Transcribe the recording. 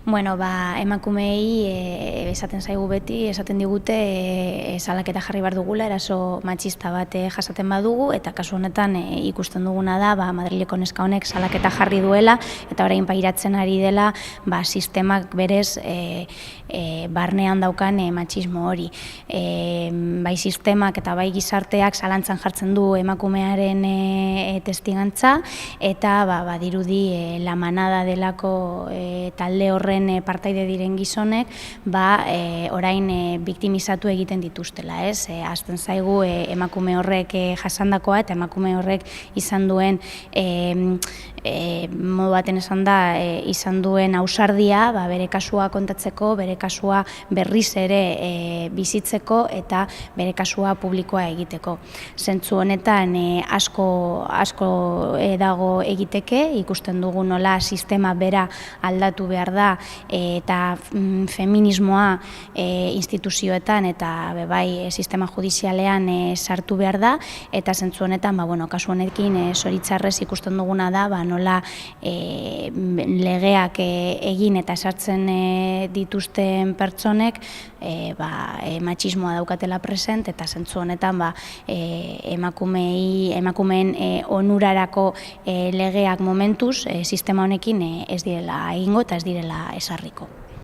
Bueno, emakumeei esaten zaigu beti, esaten digute salaketa jarri behar dugula, eraso matxista bat jasaten badugu, eta kasu honetan ikusten duguna da Madrileko neska honek salaketa jarri duela, eta orain pairatzen ari dela sistemak berez barnean daukan matxismo hori. Bai sistemak eta bai gizarteak zalantzan jartzen du emakumearen testigantza, eta badirudi La Manada delako talde horren partaide diren gizonek orain biktimizatu egiten dituztela. Hasten zaigu emakume horrek jasandakoa eta emakume horrek izan duen modu baten esan da, izan duen ausardia bere kasua kontatzeko, bere kasua berriz ere bizitzeko eta bere kasua publikoa egiteko. Zentzu honetan asko dago egiteke, ikusten dugu nola sistema bera aldatu behar da eta feminismoa instituzioetan eta bai sistema judizialean sartu behar da, eta zentzu honetan kasu honekin zoritxarrez ikusten duguna da nola legeak egin eta sartzen dituzten pertsonek matxismoa daukatela present, eta zentzu honetan emakumeen onurarako legeak momentuz sistema honekin ez direla egingo eta ez direla ezarriko.